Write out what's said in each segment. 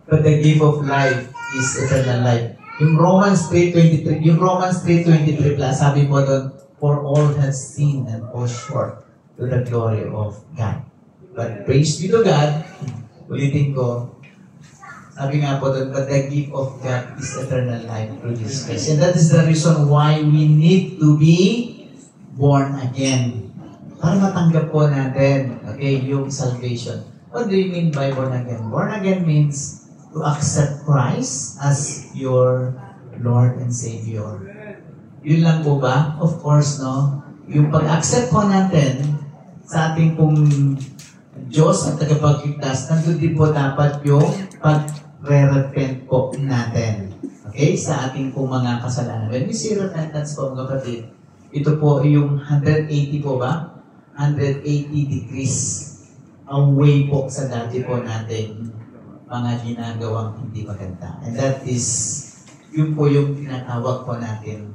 but the gift of life is eternal life. Yung Romans 3:23 plus, sabi po doon, for all have sinned and fall short to the glory of God. But praise be to God, ulitin ko, sabi nga po doon, but the gift of God is eternal life through Jesus Christ. And that is the reason why we need to be born again. Para matanggap po natin, okay, yung salvation. What do you mean by born again? Born again means to accept Christ as your Lord and Savior. Yun lang po ba? Of course, no? Yung pag-accept po natin sa ating pong Diyos at tagapagligtas, nandun din po dapat yung pag-repent po natin. Okay? Sa ating pong mga kasalanan. When we see repentance po, mga kapatid, ito po yung 180 po ba? 180 degrees away po sa dati po natin mga ginagawang hindi maganda. And that is, yun po yung tinatawag po natin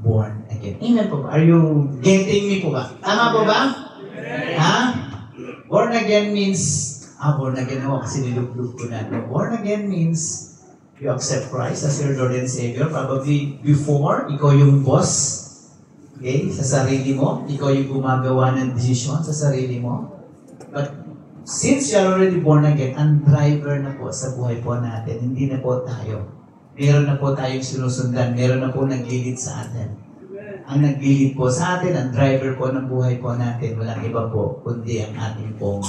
born again. Amen po ba? Are you getting me po ba? Tama po ba? Ha? Born again means, born again ako kasi niluglug ko natin. Born again means you accept Christ as your Lord and Savior. Probably before, ikaw yung boss. Okay? Sa sarili mo. Ikaw yung gumagawa ng desisyon sa sarili mo. But since you are already born again, ang driver na po sa buhay po natin, hindi na po tayo. Meron na po tayong sinusundan. Meron na po naglilid sa atin. Ang naglilid po sa atin, ang driver po ng buhay po natin, walang iba po, kundi ang ating pong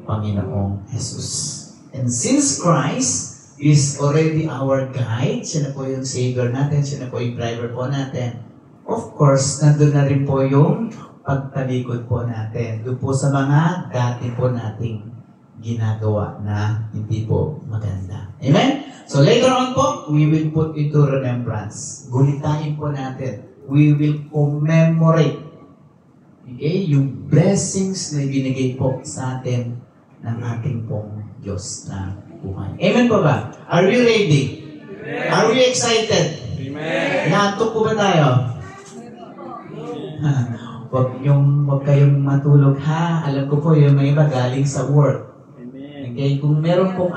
Panginoong Jesus. And since Christ is already our guide, siya na po yung Savior natin, siya na po yung driver po natin, of course, nandun na rin po yung pagtalikod po natin. Doon po sa mga dati po nating ginagawa na hindi po maganda. Amen? So later on po, we will put into remembrance. Gunitain po natin. We will commemorate. Okay? Yung blessings na binigay po sa atin ng ating pong Diyos na buhay. Amen po ba? Are we ready? Amen. Are we excited? Amen. Naantok po ba tayo? Huwag kayong matulog, ha? Alam ko po, yung mga iba galing sa work. Okay? Kung meron pong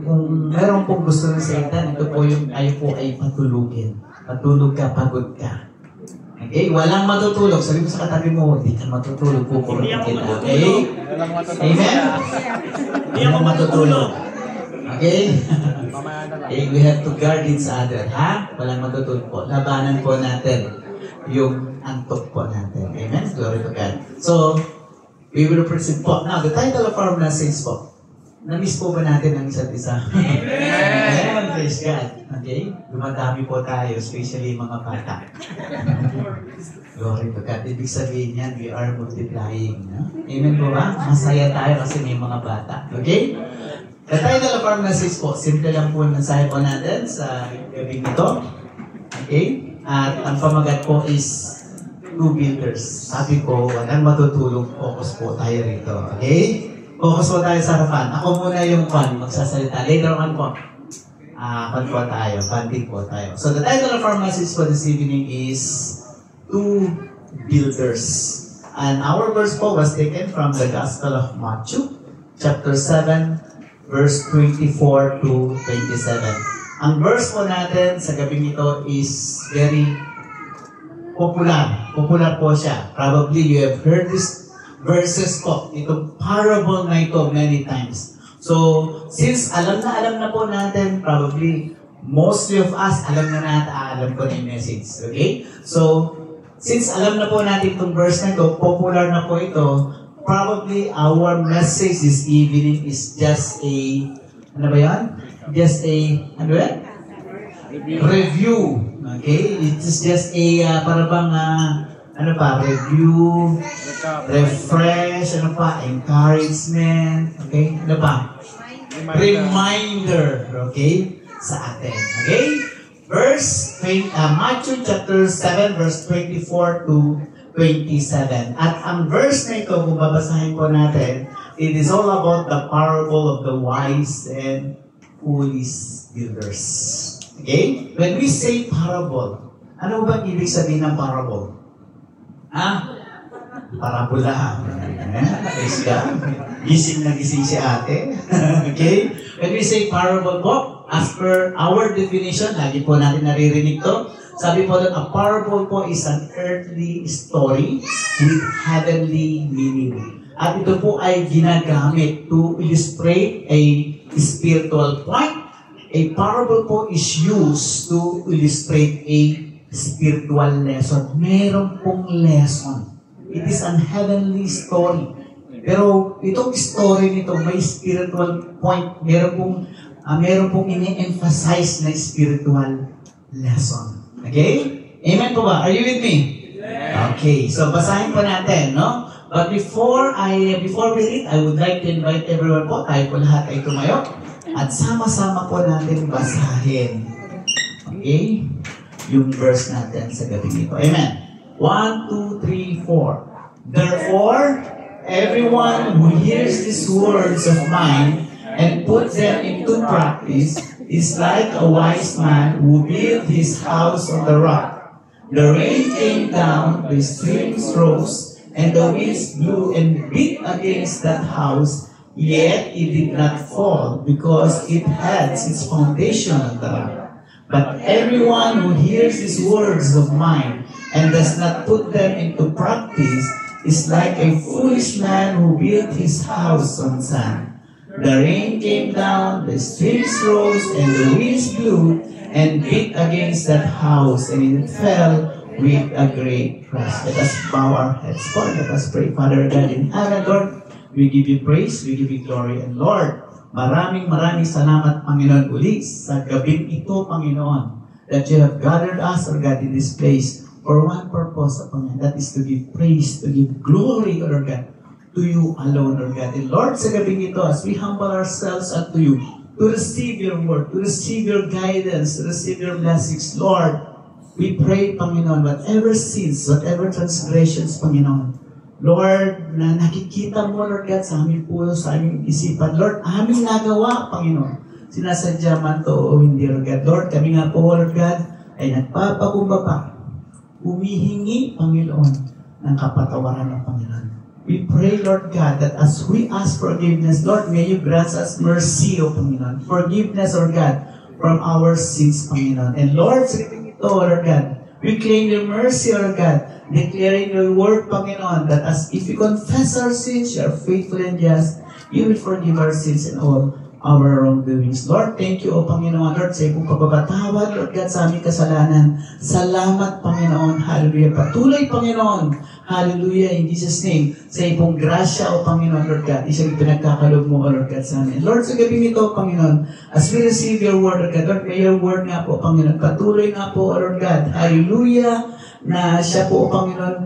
kung meron pong gusto ng Satan, ito po yung ayaw po ay patulugin. Patulog ka, pagod ka. Okay? Walang matutulog. Sabi mo sa katabi mo, hindi ka matutulog. Kukurutin kita. Okay? Amen? Hindi ako matutulog. Okay? Okay? We have to guard each other, ha? Walang matutulog po. Labanan po natin yung antok po natin. Amen? Glory to God. So, we will proceed po. Now, the title of our message po. Na-miss po ba natin ang isa't isa? Amen! Praise God. Okay? Dumadami po tayo, especially mga bata. Glory to God. Ibig sabihin yan, we are multiplying. No? Amen po ba? Masaya tayo kasi may mga bata. Okay? The title of our message po, simple lang po ang mensahe po natin sa gabing ito. Okay? At ang pamagat po is two builders. Sabi ko, walang matutulog, focus po tayo rito. Okay? Focus po tayo sa harapan. Ako muna yung magsasalita. Later on po, panting po tayo. So the title of our message for this evening is Two Builders. And our verse po was taken from the Gospel of Matthew, chapter 7, verse 24 to 27. Ang verse po natin sa gabing ito is very popular. Popular po siya. Probably you have heard this verses po. Itong parable na ito many times. So, since alam na po natin, probably mostly of us, alam ko na yung message. Okay? So, since alam na po natin itong verse na ito, popular na po ito, probably our message this evening is just a, ano ba yan? Just a, ano ba? Review. Okay? It is just a, para bang, review, refresh, encouragement, okay? Ano pa? Reminder, okay? Sa atin. Okay? Matthew chapter 7, verse 24 to 27. At ang verse na ito, kung babasahin po natin, it is all about the parable of the wise and foolish builders. Okay? When we say parable, ano ba ibig sabihin ng parable? Parabola. Praise God. Gising na gising si ate. Okay? When we say parable po, as per our definition, lagi po natin naririnig to, sabi po doon, a parable po is an earthly story with heavenly meaning. At ito po ay ginagamit to illustrate a spiritual point. A parable po is used to illustrate a spiritual lesson. Meron pong lesson. It is an heavenly story. Pero itong story nito may spiritual point. Meron pong ini-emphasize na spiritual lesson. Okay? Amen po ba? Are you with me? Okay. So basahin po natin, no? But before we read, I would like to invite everyone po, tayo po lahat ay tumayo, at sama-sama po natin basahin. Okay? Yung verse natin sa gabi nito. Amen. 1, 2, 3, 4. Therefore, everyone who hears these words of mine and puts them into practice is like a wise man who built his house on the rock. The rain came down, the streams rose, and the winds blew and beat against that house, yet it did not fall, because it had its foundation on the rock. But everyone who hears these words of mine and does not put them into practice is like a foolish man who built his house on sand. The rain came down, the streams rose, and the winds blew and beat against that house, and it fell with a great crash. Let us bow our heads. Lord, let us pray. Father God in heaven, Lord, we give you praise, we give you glory. And Lord, maraming salamat, Panginoon, uli sa gabing ito, Panginoon, that you have gathered us, Lord God, in this place for one purpose, Panginoon, that is to give praise, to give glory, Lord God, to you alone, Lord God. And Lord, sa gabing ito, as we humble ourselves unto you, to receive your word, to receive your guidance, to receive your blessings, Lord, we pray, Panginoon, whatever sins, whatever transgressions, Panginoon, Lord, na nakikita mo, Lord God, sa aming puso, sa aming isipan, Lord, aming nagawa, Panginoon, sinasadya man to o hindi, Lord God. Lord, kami nga po, Lord God, ay nagpapakumbaba, humihingi, Panginoon, ng kapatawaran ng Panginoon. We pray, Lord God, that as we ask forgiveness, Lord, may you grant us mercy, O Panginoon. Forgiveness, Lord God, from our sins, Panginoon. And Lord, sa ito, Lord God, we claim your mercy, Lord God, declaring your word, Panginoon, that as if we confess our sins, you are faithful and just, you will forgive our sins and all our wrongdoings. Lord, thank you, O Panginoon, Lord, sa iyong pagbabatawad, Lord God, sa aming kasalanan. Salamat, Panginoon. Hallelujah. Patuloy, Panginoon. Hallelujah, in Jesus' name. Sa iyong grasya, O Panginoon, Lord God, isang pinagkakalob mo, O Lord God, sa amin. Lord, sa gabi nito, Panginoon, as we receive your word, Lord God, Lord, may your word nga po, Panginoon. Patuloy nga po, O Lord God. Hallelujah, na siya po, Panginoon,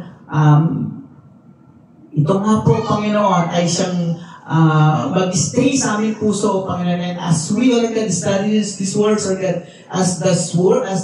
ito nga po, Panginoon, ay siyang mag-stay sa aming puso, Panginoon. And as we, Lord God, study these words, Lord God, as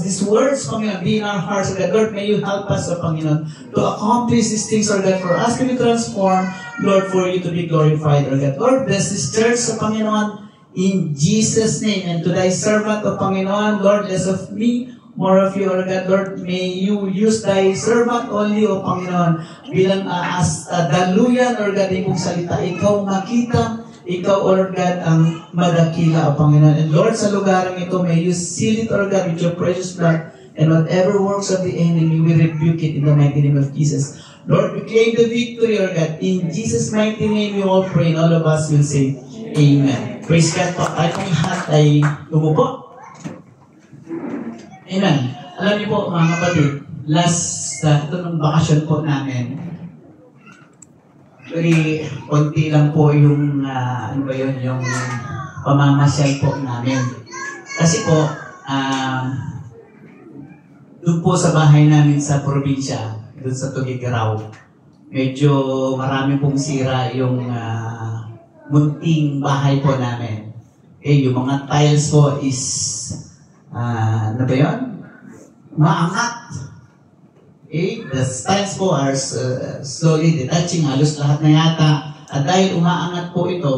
these words, Panginoon, be in our hearts, Lord God, Lord, may you help us, Panginoon, to accomplish these things, Lord God, for us to be transformed, Lord, for you to be glorified, Lord God. Lord, bless this church, Panginoon, in Jesus' name. And to thy servant, O Panginoon, Lord, less of me, more of you, Lord God. Lord, may you use thy servant only, O Panginoon, bilang as daluyan, Lord God, yung salita. Ikaw makita, ikaw, O Lord God, ang madakila, O Panginoon. And Lord, sa lugarang ito, may you seal it, O Lord God, with your precious blood, and whatever works of the enemy, we rebuke it in the mighty name of Jesus. Lord, we claim the victory, Lord God. In Jesus' mighty name, we all pray, and all of us will say, Amen. Praise God po. Tayo pong lahat ay umupo. Amen. Alam niyo po, mga kapatid, ito nung bakasyon po namin, very konti lang po yung, yung pamamasyal po namin. Kasi po, doon po sa bahay namin sa probinsya, doon sa Tugigaraw, medyo marami pong sira yung munting bahay po namin. Yung mga tiles po is ano ba yun? Maangat. The tiles po are slowly detaching, halos lahat na yata. At dahil umaangat po ito,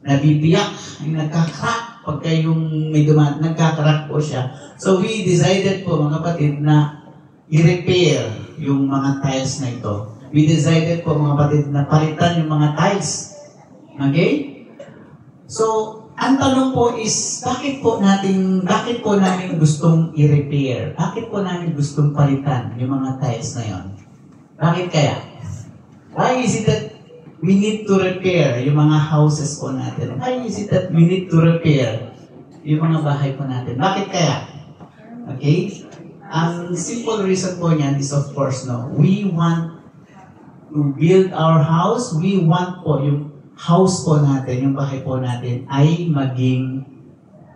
nabibiyak, nagkakrak, pagka yung may nagkakrak po siya. So we decided po, mga kapatid, na i-repair yung mga tiles na ito. We decided po, mga kapatid, na palitan yung mga tiles. Okay? So, ang tanong po is, bakit po namin gustong i-repair? Bakit po namin gustong palitan yung mga tiles na yon? Bakit kaya? Why is it that we need to repair yung mga houses po natin? Why is it that we need to repair yung mga bahay po natin? Bakit kaya? Okay? Ang simple reason po niyan is of course, we want to build our house. We want po yung house po natin, yung bahay po natin ay maging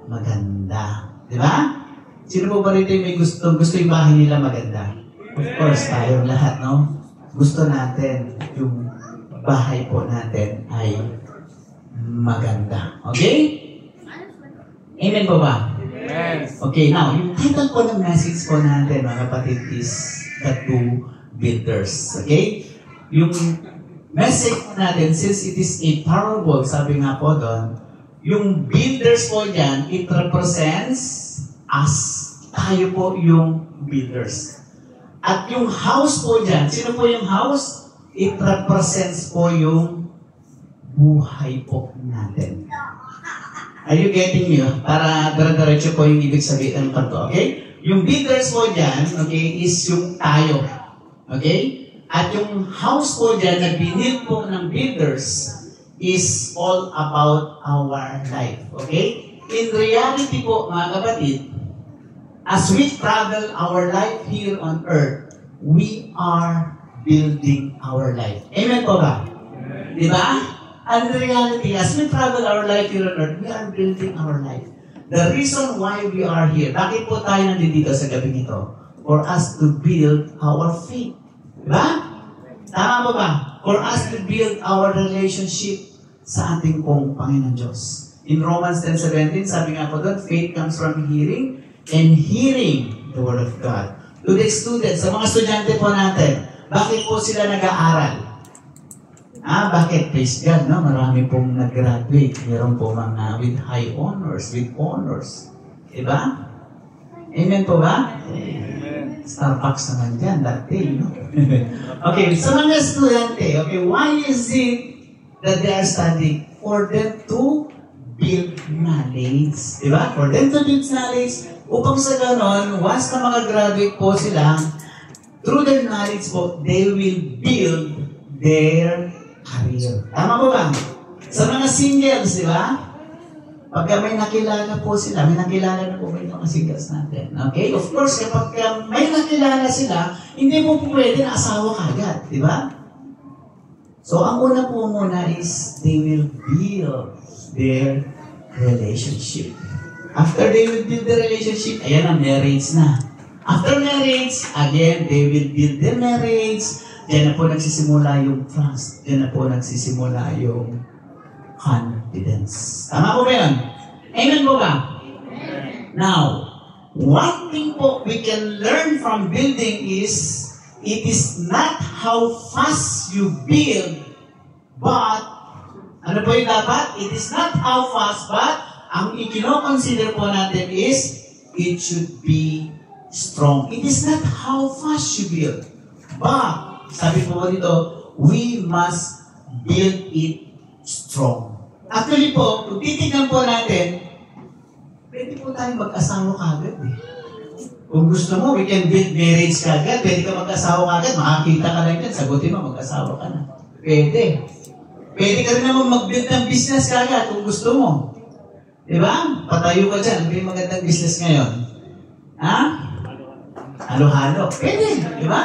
maganda. Di ba? Sino po ba rito may gusto yung bahay nila maganda? Of course, tayong lahat, gusto natin yung bahay po natin ay maganda. Okay? Amen po ba? Amen. Okay, now, yung title po ng message po natin, mga kapatid, is The Two Builders. Okay? Yung message natin, since it is a parable, sabi nga po doon, yung builders po dyan, it represents us. Tayo po yung builders. At yung house po dyan, sino po yung house? It represents po yung buhay po natin. Are you getting me? Para dire-diretso po yung ibig sabihin ng to, okay? Yung builders po dyan, okay, is yung tayo. Okay? At yung house po dyan na binil po ng builders is all about our life. Okay? In reality po, mga kapatid, as we travel our life here on earth, we are building our life. Amen po ba? Di ba? And in reality, as we travel our life here on earth, we are building our life. The reason why we are here, bakit po tayo nandito sa gabi nito? For us to build our faith. Diba? Tama ba ba? For us to build our relationship sa ating pong Panginoon Diyos. In Romans 10:17, sabi nga po doon, faith comes from hearing, and hearing the Word of God. To the students, sa mga estudyante po natin, bakit po sila nag-aaral? Bakit? Praise God, marami pong nag-graduate. Meron po mga with high honors, with honors. Diba? Amen po ba? Starbucks naman dyan, that day, Okay, sa mga estudyante, okay, why is it that they are studying? For them to build knowledge. Diba? For them to build knowledge, upang sa ganon, once na mag-graduate po sila, through their knowledge po, they will build their career. Tama po ba? Sa mga singles, diba? Pagka may nakilala po sila, may nakilala na po ba yung mga singles natin? Okay? Of course, kapag may nakilala sila, hindi po pwede na asawa kagad. Di ba? So, ang una po muna is they will build their relationship. After they will build their relationship, ayan ang marriage na. After marriage, again, they will build their marriage. Diyan na po nagsisimula yung trust. Diyan na po nagsisimula yung confidence. Tama po ba yun? Amen po ba? Amen. Now, one thing po we can learn from building is, it is not how fast you build, but, ano po yung dapat? It is not how fast, but, ang ikino-consider po natin is, it should be strong. It is not how fast you build, but, sabi po dito, we must build it strong. Actually po, kung titignan po natin, pwede po tayo mag-asawa kagad eh. Kung gusto mo, we can build marriage kagad. Pwede ka mag-asawa kagad, makakita ka lang dyan, sagutin mo, mag-asawa ka na. Pwede. Pwede ka rin naman mag-build ng business kagad kung gusto mo. Diba? Patayo ka dyan. Ano yung magandang business ngayon? Ha? Halo-halo. Pwede. Diba?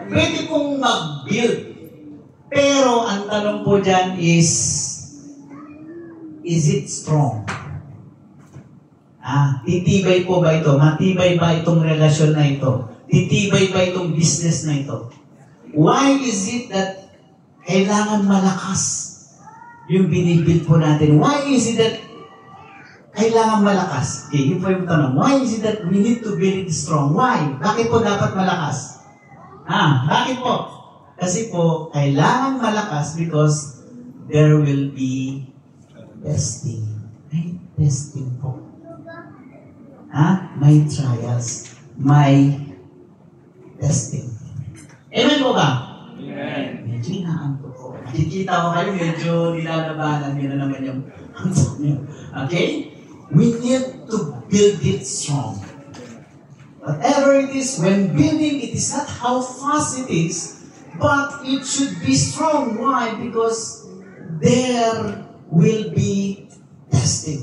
Pwede pong mag-build. Pero, ang tanong po dyan is it strong? Titibay po ba ito? Matibay ba itong relasyon na ito? Titibay ba itong business na ito? Why is it that kailangan malakas yung binibuild po natin? Why is it that kailangan malakas? Okay, yun po yung tanong. Why is it that we need to build it strong? Why? Bakit po dapat malakas? Bakit po? Kasi po, kailangan malakas because there will be testing. May testing po. May trials. May testing. Amen po ba? Amen. Medyo inaanto po. Nakikita ko kayo, medyo nilalabanan nyo na naman yung Okay? We need to build it strong. Whatever it is, when building, it is not how fast it is, but it should be strong. Why? Because there will be testing.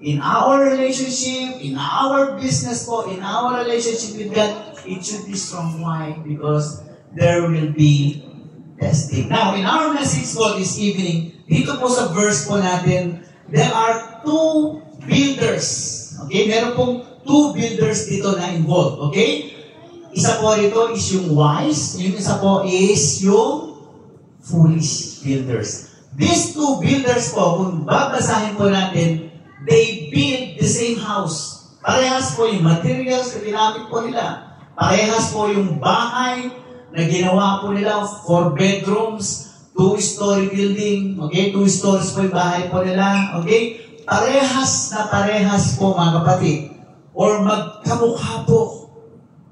In our relationship, in our business po, in our relationship with God, it should be strong. Why? Because there will be testing. Now, in our message po this evening, dito po sa verse po natin, there are two builders. Okay? Meron pong two builders dito na involved. Okay? Isa po rito is yung wise, yung isa po is yung foolish builders. These two builders po, kung babasahin po natin, they build the same house. Parehas po yung materials na ginamit po nila. Parehas po yung bahay na ginawa po nila, 4 bedrooms, 2-story building, okay? 2 stories po yung bahay po nila, okay? Parehas na parehas po mga kapatid. Or magkamukha po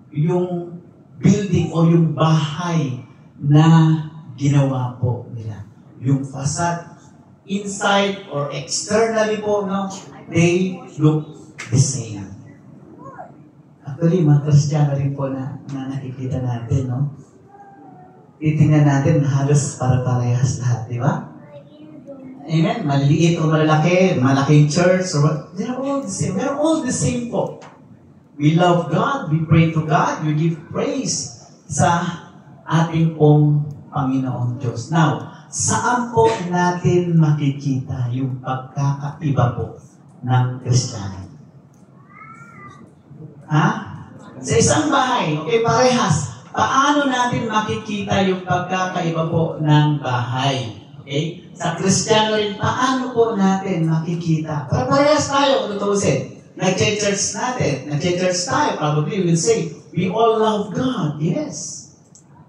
yung building o yung bahay na ginawa po nila. Yung facade, inside or externally po, no, they look the same. Actually, mga Kristiyano rin po na nakikita natin, no? Titingnan natin, halos para-parehas lahat, di ba? Amen? Maliliit o malalaki, malaking church, or what? They're all the same. They're all the same po. We love God, we pray to God, we give praise sa ating pong Panginoong Diyos. Now, saan po natin makikita yung pagkakaiba po ng Kristiyano? Ha? Sa isang bahay, okay, parehas. Paano natin makikita yung pagkakaiba po ng bahay? Okay? Sa Kristiyano rin, paano po natin makikita? Para parehas tayo, kung tutusin. Nag-church natin. Nag-church tayo, probably we'll say, we all love God. Yes.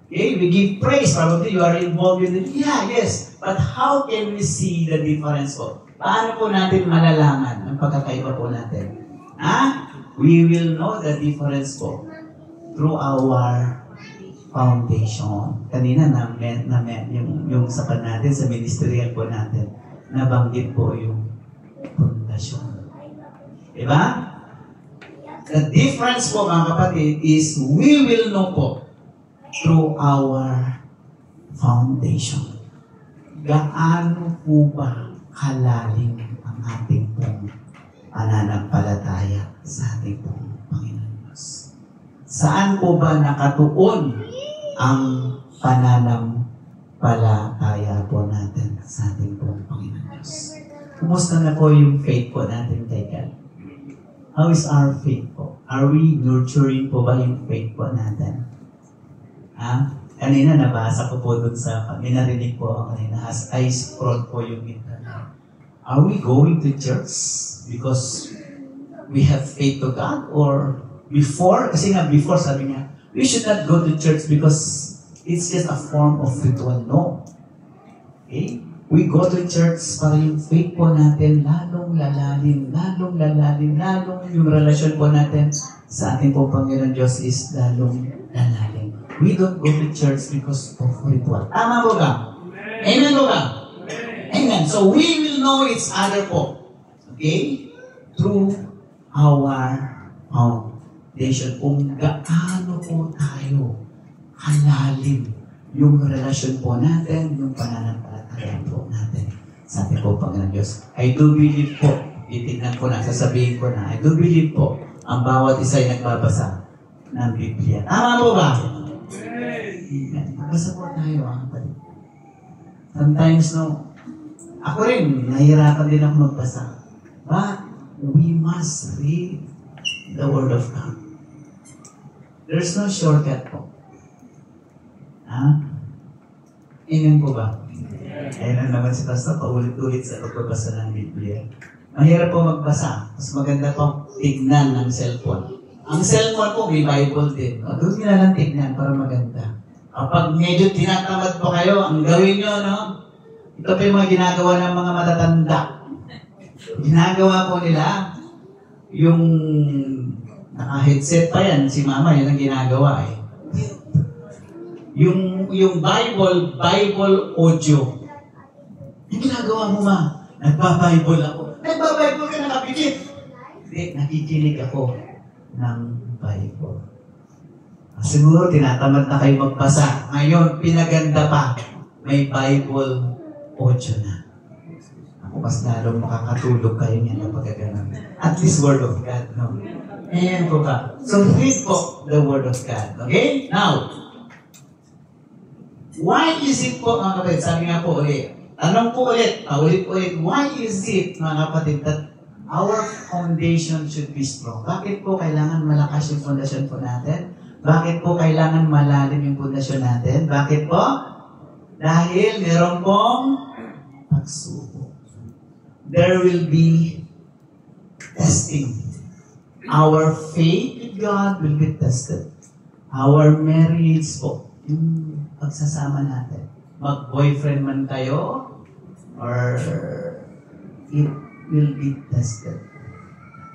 Okay, we give praise. Probably you are involved in it. Yeah, yes. But how can we see the difference po? Paano po natin malalaman ang pagkakaiba po natin? We will know the difference po through our foundation. Kanina yung sapat natin sa ministerial po natin, nabanggit po yung pundasyon. Diba? The difference po mga kapatid is we will know po through our foundation. Gaano po ba kalalim ang ating pong pananampalataya sa ating pong Panginoon Diyos? Saan po ba nakatuon ang pananampalataya po natin sa ating pong Panginoon Diyos? Kumusta na po yung faith po natin kay God? How is our faith po? Are we nurturing po ba yung faith po natin? Kanina nabasa ko po dun sa, minarinig po ako kanina as I scroll po yung internet. Are we going to church because we have faith to God? Or before, kasi nga before sabi niya, we should not go to church because it's just a form of ritual. No. Okay? We go to church para yung faith po natin lalong lalalim, lalong yung relasyon po natin sa ating po Panginoon Diyos is lalong lalalim. We don't go to church because of ritual. Tama po ba? Amen po ba? Amen. So we will know each other po. Okay? Through our foundation. Kung gaano po tayo kalalim yung relasyon po natin, yung pananampalataya po natin sa ating po Panginoon Diyos. I do believe po, titignan ko na, sasabihin ko na, I do believe po, ang bawat isa ay nagbabasa ng Biblia. Tama po ba? Amen. Magbasa po tayo, kapatid. Sometimes, no, ako rin, nahihirapan din ako magbasa. But, we must read the Word of God. There's no shortcut po. Amen po ba? Ayan naman si Pastor, paulit-ulit sa pagbabasa ng Biblia. Mahirap po magbasa. Mas maganda po tignan ng cellphone. Ang cellphone po, may Bible din. Doon nyo na lang tignan para maganda. Kapag medyo tinatamad po kayo, ang gawin nyo, no? Ito po yung mga ginagawa ng mga matatanda. Ginagawa po nila, yung naka-headset pa yan, si Mama, yun ang ginagawa eh. Yung Bible audio. Yung ginagawa mo, Ma, Nagbabible ako. Nagbabible ka nakapikit. Hindi, nakikinig ako ng Bible. Siguro, tinatamad na kayo magbasa. Ngayon, pinaganda pa. May Bible audio na. Ako, mas lalong makakatulog kayo niyan na pagkaganon. At least Word of God, no? Ayan po ba? So, read po the Word of God. Okay? Now, why is it po, mga kapatid, sabi nga po ulit, tanong po ulit, ulit-ulit, why is it, mga kapatid, that our foundation should be strong? Bakit po kailangan malakas yung fondasyon po natin? Bakit po kailangan malalim yung pundasyon natin? Bakit po? Dahil meron pong pagsubok. There will be testing. Our faith with God will be tested. Our marriage po, yung pagsasama natin. Mag-boyfriend man kayo, or it will be tested.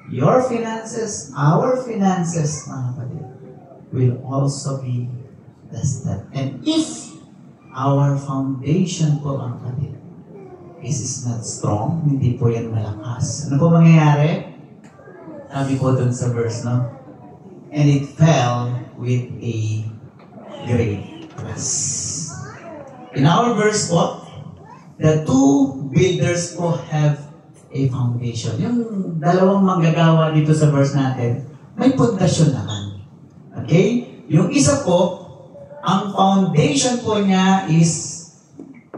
Your finances, our finances, mga kapatid, will also be tested. And if our foundation po, mga kapatid, is not strong, hindi po yan malakas. Ano po mangyayari? Sabi po dun sa verse, no? And it fell with a great crash. In our verse po, the two builders po have a foundation. Yung dalawang manggagawa dito sa verse natin, may pundasyon naman. Okay? Yung isa po, ang foundation po niya is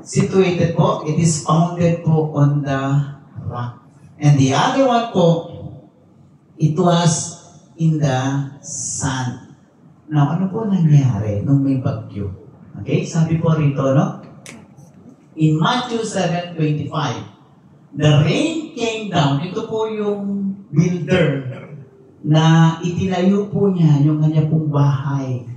situated po, it is founded po on the rock. And the other one po, it was in the sand. Now, ano po nangyari nung may bagyo? Okay? Sabi po rito, no? In Matthew 7:25, the rain came down. Ito po yung builder na itinayo po niya yung kanya pong bahay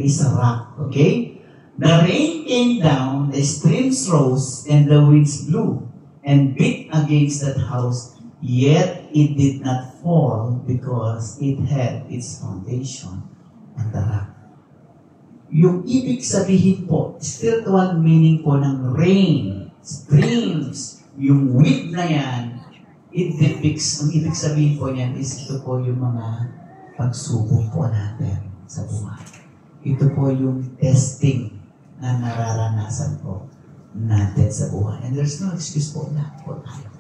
sa rock. Okay? The rain came down, the streams rose, and the winds blew and beat against that house, yet it did not fall because it had its foundation on the rock. Yung ibig sabihin po, spiritual meaning po ng rain, streams, yung wind na yan, it depicts, ang ibig sabihin po niyan is ito po yung mga pagsubok po natin sa buhay. Ito po yung testing na nararanasan po natin sa buhay. And there's no excuse po na po tayo.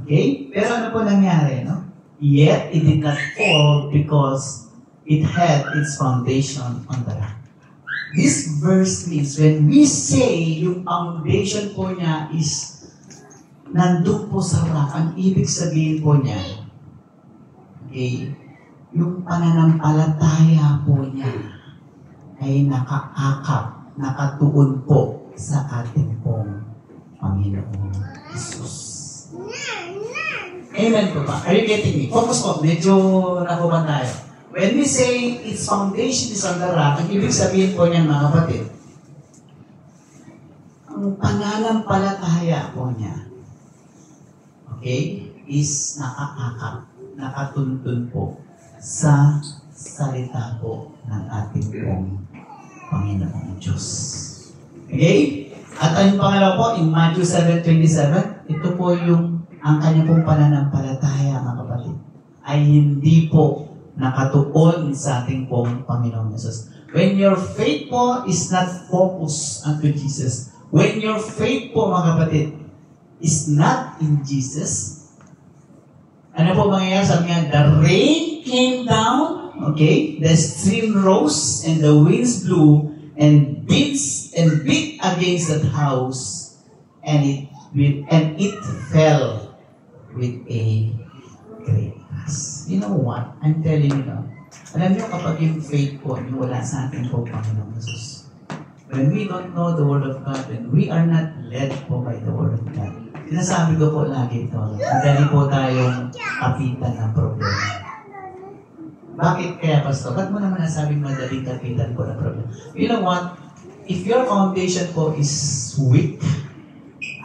Okay? Pero ano po nangyari, no? Yet, it did not fall because it had its foundation on the rock. This verse means, when we say yung foundation po niya is nandun po sa rock, ang ibig sabihin po niya, okay, yung pananampalataya po niya ay nakaakap, nakatuon po sa ating pong Panginoong Jesus. Amen po ba? Are you getting me? Focus po, medyo nakuban tayo. When we say its foundation is on the rock, ang ibig sabihin po niyan, mga kapatid, ang pananampalataya po niya, okay, is nakaakap, nakatuntun po sa salita po ng ating pong Panginoong Diyos. Okay? At ang pangalawa po, in Matthew 7:27, ito po yung ang kanya pong pananampalataya, mga kapatid, ay hindi po nakatuon sa ating pong Panginoong Jesus. When your faith po is not focused unto Jesus, when your faith po, mga kapatid, is not in Jesus, ano po mangyayari? Sabi nga, the rain came down, okay, the stream rose, and the winds blew, and beat against that house, and it fell with a great mass. You know what? I'm telling you now. Alam niyo, kapag yung faith po, yung wala sa ating po Panginoong Jesus, when we don't know the Word of God, when we are not led po by the Word of God, sinasabi ko po lagi ito, madali po tayong kapitan ng problema. Bakit kaya, Pastor? Ba't mo naman nasabing madaling kapitan po ng problema? You know what? If your foundation po is weak,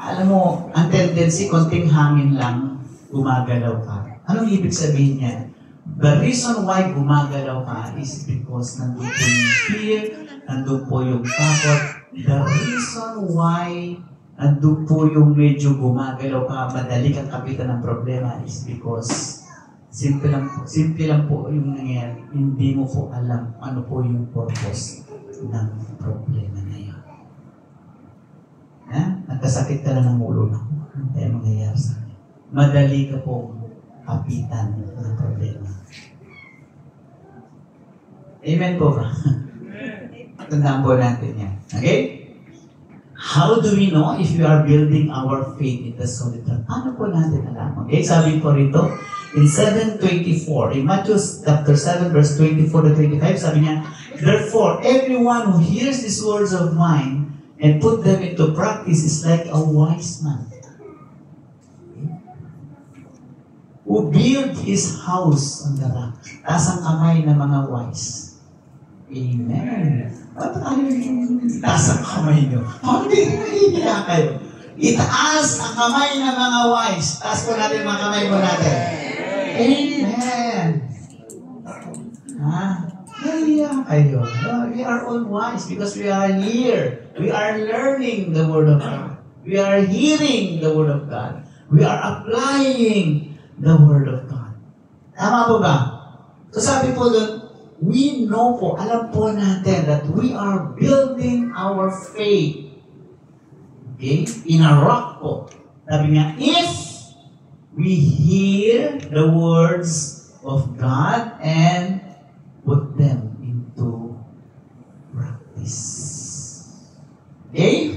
alam mo, ang tendency, konting hangin lang, gumagalaw ka. Anong ibig sabihin niya? The reason why gumagalaw ka is because nandun po yung fear, nandun po yung takot. The reason why andun po yung medyo gumagalaw ka, madali kang kapitan ng problema is because simple lang po yung nangyayari. Hindi mo po alam ano po yung purpose ng problema na yun. Nagkasakit ka lang ng ulo na. Ano kaya mangyayari sa akin? Madali ka po kapitan ng problema. Amen po ba? Tandaan po natin yan. Okay? How do we know if we are building our faith in the solid rock? Paano po natin alam? Okay, sabi po rito, in 7:24, in Matthew chapter 7, verse 24 to 25, sabi niya, therefore, everyone who hears these words of mine and put them into practice is like a wise man who built his house on the rock. Taas ang kamay ng mga wise. Amen. Itaas ang kamay nyo. Hindi nahihiya kayo. Itaas ang kamay ng mga wise. Taas po natin mga kamay po natin. Amen. Nahihiya kayo. We are all wise because we are here. We are learning the Word of God. We are hearing the Word of God. We are applying the Word of God. Tama po ba? So sabi po doon, we know po, alam po natin that we are building our faith. Okay? In a rock po. Sabi nga, if we hear the words of God and put them into practice. Okay?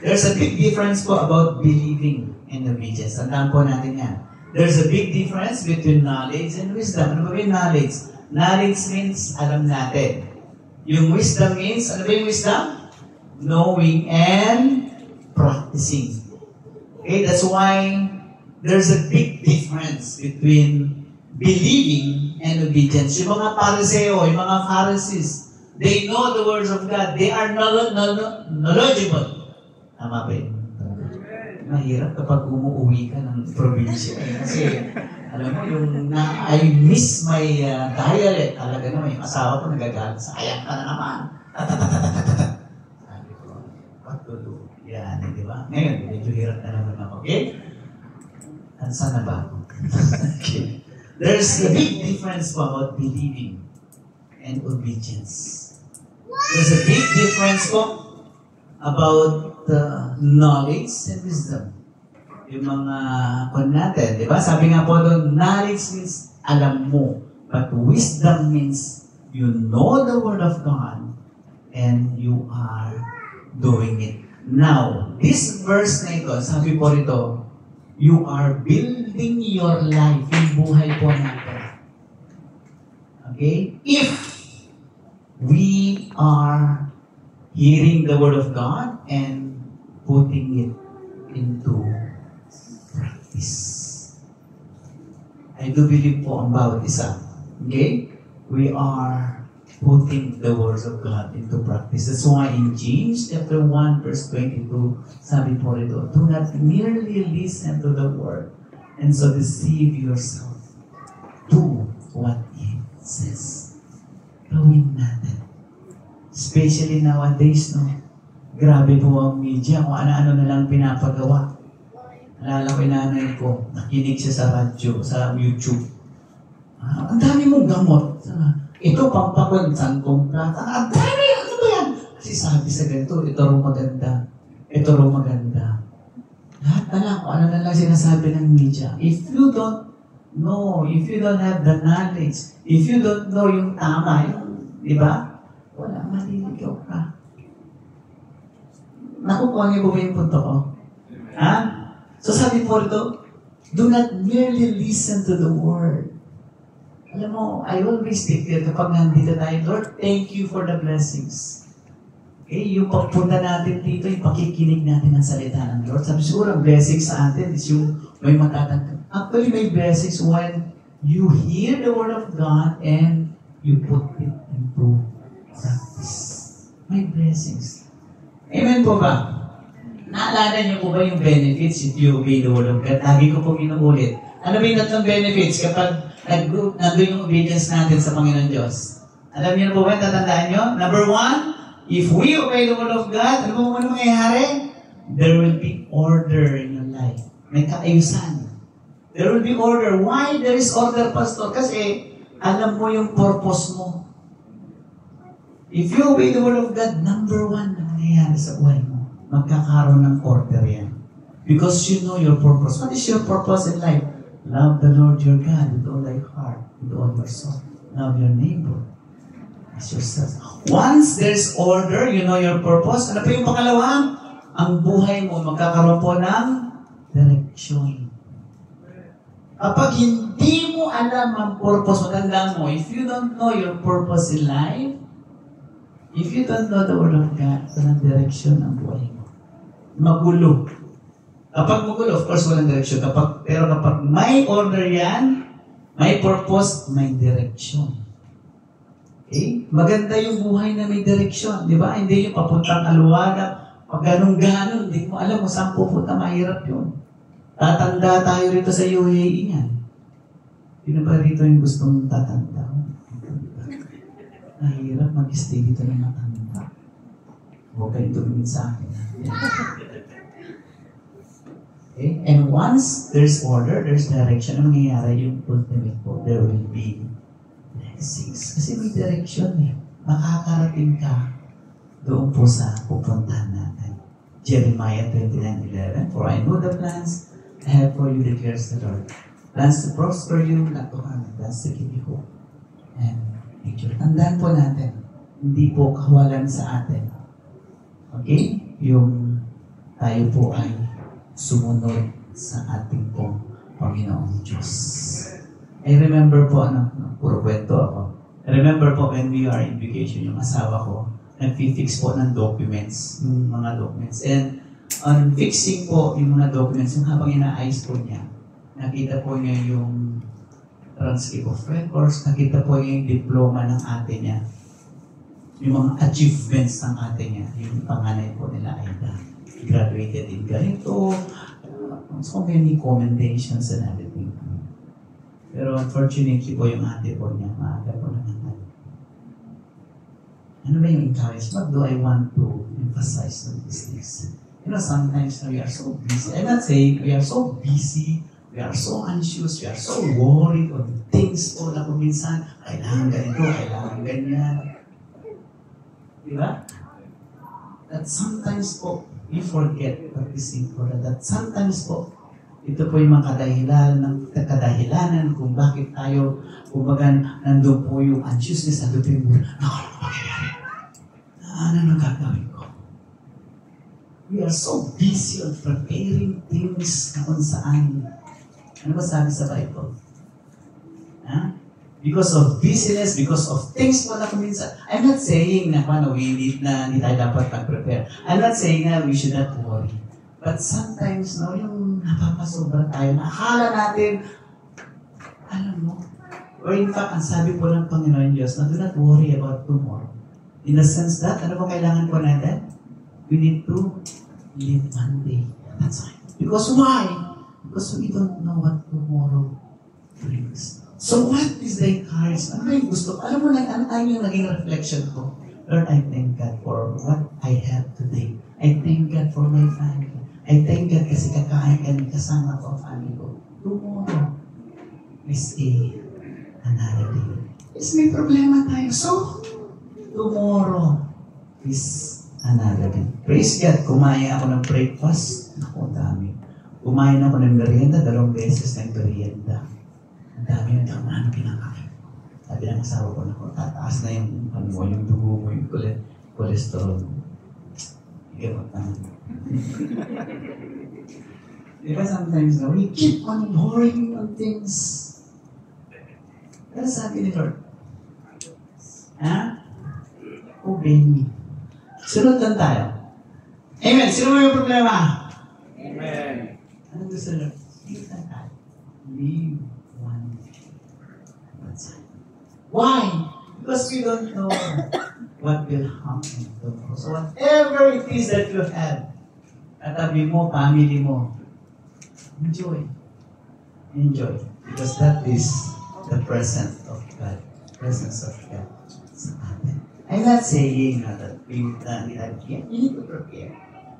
There's a big difference po about believing and obedience. Tandaan po natin yan. There's a big difference between knowledge and wisdom. Ano ba yung knowledge? Knowledge means alam natin. Yung wisdom means, ano ba yung wisdom? Knowing and practicing. Okay, that's why there's a big difference between believing and obedience. Yung mga Pariseo, yung mga Pharisees, they know the words of God. They are knowledgeable. Tama ba yun? Mahirap kapag umuwi ka ng probinsya. Kasi, alam mo, yung I miss my dialect. Talaga naman, yung asawa ko nagagalit. Sayang ka na naman. Sabi ko, what to do? Yan, di ba? Ngayon, medyo hirap na naman ako. Okay? Saan na ba ako? Okay. There's a big difference po about believing and obedience. There's a big difference po about knowledge and wisdom. Yung mga kon natin, di ba? Sabi nga po doon, knowledge means alam mo. But wisdom means you know the Word of God and you are doing it. Now, this verse na ito, sabi po rito, you are building your life, yung buhay po natin. Okay? If we are hearing the Word of God and putting it into practice. I do believe po ang bawat isa. Okay? We are putting the words of God into practice. That's why in James chapter 1 verse 22, sabi po rito, do not merely listen to the word and so deceive yourself. Do what it says. Gawin natin. Especially nowadays, no? Grabe po ang media, kung ano-ano na lang pinapagawa. Alala ko yung nanay ko, nakinig siya sa radyo, sa YouTube. Ang dami mong gamot. Ito, pampakunsan kong plata. Ang dami! Ano ba yan? Kasi sabi sa ganito, ito raw maganda. Ito raw maganda. Lahat na lang, kung ano na lang sinasabi ng media. If you don't know, if you don't have the knowledge, if you don't know yung tama, yung, di ba? Wala, maliligaw ka. Nakukuha niyo po ba yung punto ko? Ha? So sabi po rito, do not merely listen to the word. Alam mo, I always think that kapag nandito tayo, Lord, thank you for the blessings. Okay, yung pagpunta natin dito, yung pakikinig natin ng salita ng Lord. Sabi siguro, ang blessing sa atin is yung may matatanggap. Actually, may blessings when you hear the word of God and you put it into practice. May blessings. Amen po ba? Naalala niyo po ba yung benefits if you obey the word of God? Lagi ko pong inuulit. Ano ba yung tatlong benefits kapag nandun yung obedience natin sa Panginoon Diyos? Alam niyo na po ba, tatandaan niyo? Number 1, if we obey the word of God, ano po mangyayari? There will be order in your life. May kaayusan. There will be order. Why there is order, Pastor? Kasi alam mo yung purpose mo. If you obey the word of God, number one na nangyayari sa buhay mo, magkakaroon ng order yan. Because you know your purpose. What is your purpose in life? Love the Lord your God with all thy heart, with all your soul. Love your neighbor as yourself. Once there's order, you know your purpose. Ano pa yung pangalawa? Ang buhay mo magkakaroon po ng direksyon. Kapag hindi mo alam ang purpose, matandaan mo, if you don't know your purpose in life, if you don't know the Word of God, walang direksyon ang buhay mo. Magulo. Kapag magulo, of course, walang direksyon. Pero kapag may order yan, may purpose, may direksyon. Okay? Maganda yung buhay na may direksyon. Di ba? Hindi yung papuntang aluwaga. Pag ganun-ganon, hindi mo alam kung saan pupunta, mahirap yun. Tatanda tayo rito sa UAE niyan. Sino ba rito yung gustong tatanda? Mahirap mag-stay dito ng matanda. Huwag kayo tumingin sa akin. Okay? And once there's order, there's direction, ang mangyayari yung ultimate po, there will be blessings. Kasi may direction eh. Makakarating ka doon po sa pupuntahan natin. Jeremiah 29:11, for I know the plans I have for you, declares the Lord. Plans to prosper you, not to harm you. Plans to give you hope and future. Tandaan po natin, hindi po kawalan sa atin. Okay? Yung tayo po ay sumunod sa ating pong Panginoong Diyos. I remember po, puro kwento ako. I remember po when we are in vacation, yung asawa ko, nag-fix po ng documents, yung mga documents. And on fixing po yung mga documents, yung habang inaayos po niya, nakita po niya yung transcript of records, nakita po niya yung diploma ng ate niya, yung mga achievements ng ate niya, yung panganay po nila Aida. Graduated in ganito, so many commendations and everything. Pero unfortunately po yung ate po niya, maaga po naman. Ano ba yung encouragement? What do I want to emphasize on these things? You know, sometimes we are so busy. I'm not saying we are so busy, we are so anxious, we are so worried on things po na kung minsan, kailangan ganito, kailangan ganyan. Diba? That sometimes po, we forget what is important. That sometimes po, ito po yung mga kadahilanan kung bakit tayo, kumbaga, nandun po yung anxiousness, nandun po yung ano gagawin ko? We are so busy on preparing things na kung saan. Ano ba sabi sa Bible? Because of busyness, because of things po na kuminsan. I'm not saying na hindi tayo dapat mag-prepare. I'm not saying na we should not worry. But sometimes, yung napapasobra tayo, nakakala natin, alam mo, or in fact, ang sabi po ng Panginoon Diyos, na do not worry about tomorrow. In the sense that, ano ba kailangan po natin? We need to live one day. That's why. Because why? Because we don't know what tomorrow brings. So what is the encouragement? Ano ba yung gusto? Alam mo na, ano yung naging reflection ko? Lord, I thank God for what I have today. I thank God for my family. I thank God kasi kakain kami kasama ko ang family ko. Tomorrow is another day. Is may problema tayo. So, tomorrow is another day. Praise God, kumain ako ng breakfast. Naku, dami. Kumain ako ng merienda, 2 beses ng merienda. Ang dami yung ano pinakain. Sabi ng asawa ko, naku, tataas na yung dugo mo, yung cholesterol. Gamot naman. Diba sometimes we keep on worrying on things. Pero sabi ni Lord, obey me. Sunod lang tayo. Amen. Sino mo yung problema? Amen. Ano gusto nyo? Sunod lang tayo. Live one day. Why? Because we don't know what will happen tomorrow. So whatever it is that you have, katabi mo, family mo, enjoy. Enjoy. Because that is the presence of God. Presence of God sa atin. I'm not saying that we need to prepare.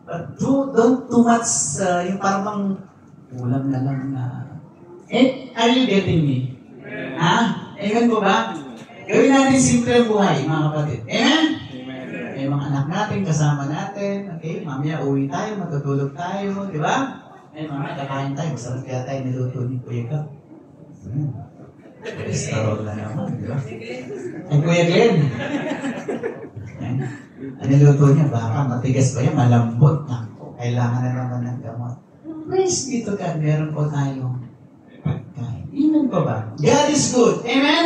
But don't too much, yung parang ulam na lang na... are you getting me? Ha? Amen po ba? Gawin natin simple ang buhay, mga kapatid. Amen? Yung mga anak natin, kasama natin, okay? Mamaya uwi tayo, matutulog tayo, di ba? Mamaya kakain tayo, masarap kaya tayo niluto ni Kuya Gab. Cholesterol na naman, di ba? Ay, Kuya Glenn. Ang niluto niya, baka matigas pa yan, malambot na. Kailangan na naman ng gamot. Praise be to God, meron po tayong pagkain. Amen pa ba? God is good. Amen?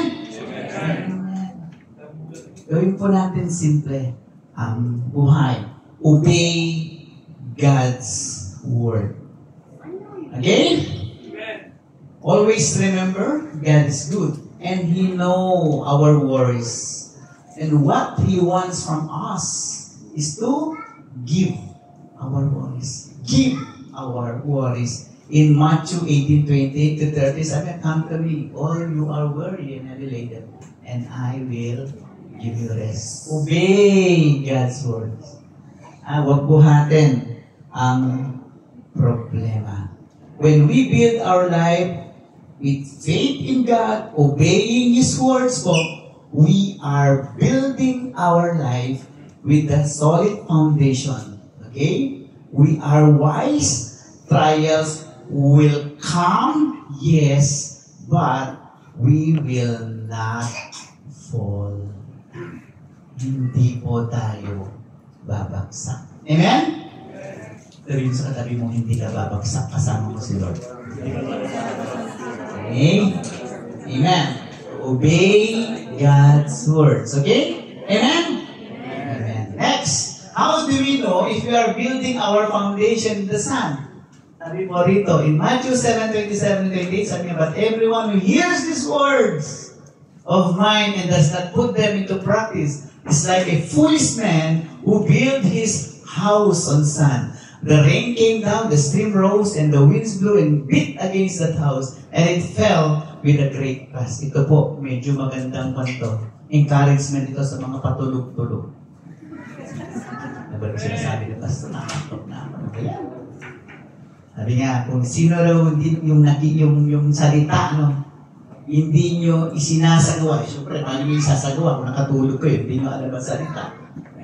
Amen. Gawin po natin simple ang buhay. Obey God's word. Okay? Always remember, God is good. And He knows our worries. And what He wants from us is to give our worries. Give our worries. In Matthew 18:28-30, sabi, come to me, all you are worried and heavy laden, and I will give you rest. Obey God's words. Huwag buhatin ang problema. When we build our life with faith in God, obeying His words po, we are building our life with a solid foundation. Okay? We are wise. Trials will come, yes, but we will not fall. Hindi po tayo babagsak. Amen? Sabihin sa katabi mo, hindi ka babagsak. Kasama mo si Lord. Okay? Amen. Obey God's words. Okay? Amen? Amen. Next, how do we know if we are building our foundation in the sand? Sabi po rito, in Matthew 7:27-28, sabi niya, but everyone who hears these words of mine and does not put them into practice is like a foolish man who built his house on sand. The rain came down, the stream rose, and the winds blew and beat against that house, and it fell with a great crash. Ito po, medyo magandang kwento. Encouragement ito sa mga patulog-tulog. Nabalang sinasabi ng pastor, nakatok na ako. Kaya, sabi nga, kung sino raw yung salita, no, hindi nyo isinasagawa. Siyempre, paano nyo isasagawa? Kung nakatulog kayo, hindi nyo alam ang salita.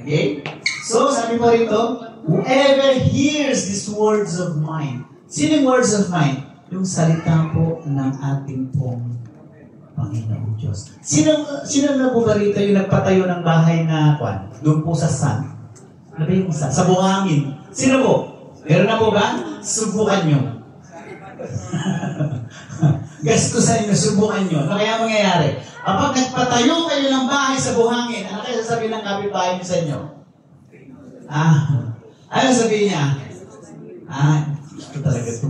Okay? So, sabi po rito, whoever hears these words of mine. Sino yung words of mine? Yung salita po ng ating pong Panginoong Diyos. Sino na po ba rito yung nagpatayo ng bahay na, doon po sa sun? Ano ba yung sun? Sa buhangin. Sino po? Meron na po ba? Subukan nyo. Gastusan nyo, subukan nyo. Ano kaya mangyayari? Kapag nagpatayo kayo ng bahay sa buhangin, ano kaya sasabihin ng kapitbahay nyo sa inyo? Ano sabihin niya? Ito talaga ito.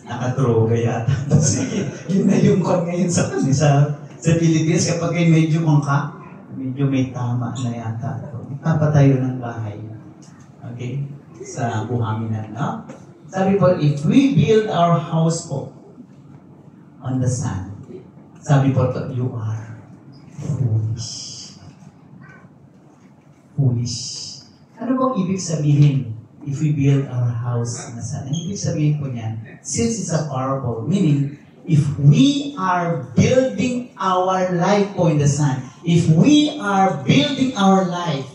Nakadroga yata. Sige, yun na yung kon ngayon sa Philippines, kapag kayo medyo mangka, medyo may tama na yata. Papatayo ng bahay. Okay? Sa buhanginan, no? Sabi po, if we build our house po on the sand, sabi po, you are foolish. Foolish. Ano bang ibig sabihin if we build our house on the sand? Ang ibig sabihin po niyan, since it's a parable, meaning, if we are building our life po in the sand, if we are building our life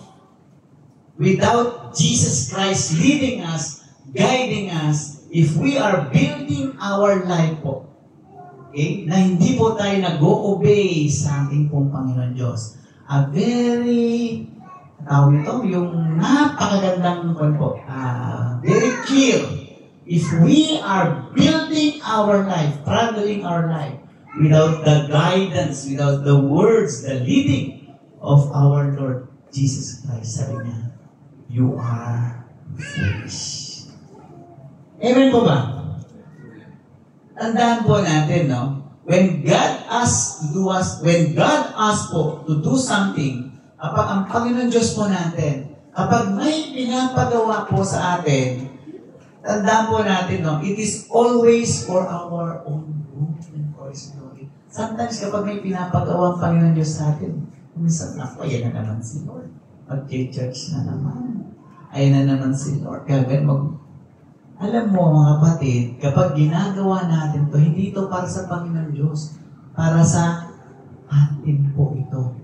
without Jesus Christ leading us, guiding us, if we are building our life po, okay, na hindi po tayo nag-o-obey sa ating pong Panginoon Diyos, a very, tawag ito, yung napakagandang po, very clear, if we are building our life, traveling our life, without the guidance, without the words, the leading of our Lord Jesus Christ, sabi niya, you are foolish. Amen po ba? Tandaan po natin, no? When God asks po to do something, kapag ang Panginoon Diyos po natin, kapag may pinapagawa po sa atin, tandaan po natin, no? It is always for our own good and for His glory. Sometimes kapag may pinapagawa ang Panginoon Diyos sa atin, minsan, yan na naman si Lord. Mag-church na naman. Ayun na naman si Lord. Alam mo mga kapatid, kapag ginagawa natin to, hindi ito para sa Panginoon Diyos. Para sa atin po ito.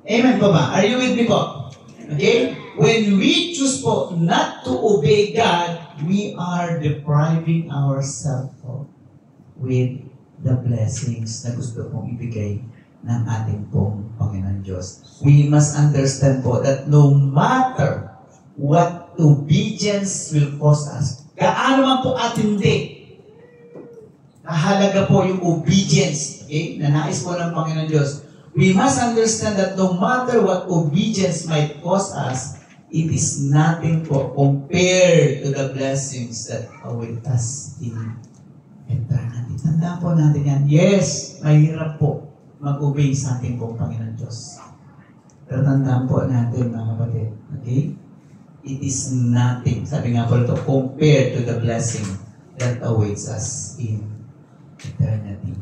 Amen po ba? Are you with me po? Okay? When we choose po not to obey God, we are depriving ourselves po with the blessings na gusto pong ibigay ng ating pong Panginoon Diyos. We must understand po that no matter what obedience will cost us, gaano man po at hindi, kahalaga po yung obedience, okay, na nais po ng Panginoon Diyos. We must understand that no matter what obedience might cost us, it is nothing po compared to the blessings that await us in eternity. Tandaan po natin yan. Yes, mahirap po mag-obey sa ating pong Panginoon Diyos. Pero tandaan po natin, mga kapatid, okay? It is nothing, sabi nga po ito, compared to the blessing that awaits us in eternity.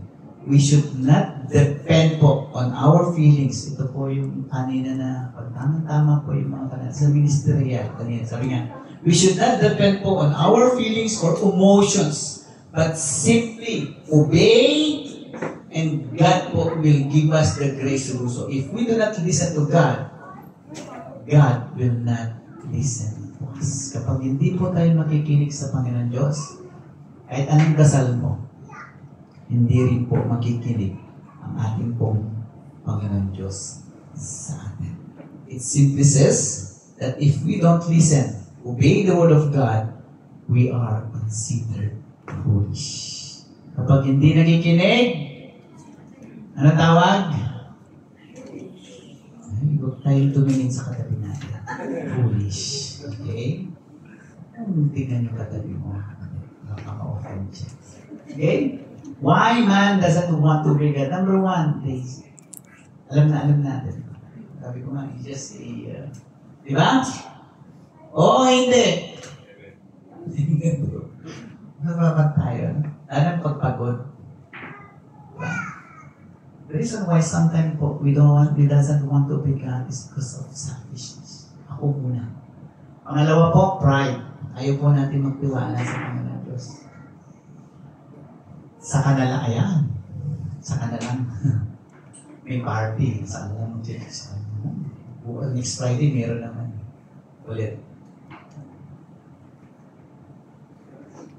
We should not depend po on our feelings. Ito po yung kanina na pagtama-tama po yung mga kanina sa ministerial. Kanina, sabi nga, we should not depend po on our feelings or emotions, but simply obey, and God po will give us the grace to do so. If we do not listen to God, God will not listen to us. Kapag hindi po tayo makikinig sa Panginoon Diyos, kahit anong dasal mo, hindi rin po makikinig ang ating pong Panginoon Diyos sa atin. It simply says that if we don't listen, obey the Word of God, we are considered foolish. Kapag hindi nakikinig, ano tawag? Ay, huwag tayong tumingin sa katabi natin. Foolish. Okay? Tingnan yung katabi mo. Nakaka-offend siya. Okay? Why man doesn't want to obey God? Number one, please. Alam natin. Sabi ko nga, it's just a... di ba? Oo, hindi. Nababat tayo. Anong pagpagod? The reason why sometimes we doesn't want to obey God is because of selfishness. Ako muna. Pangalawa po, pride. Ayaw po natin magtiwala sa Panginoon Diyos. Sa kanila, ayan. Sa kanila. May party. Sa kanila mag-church. Next Friday, meron naman. Ulit.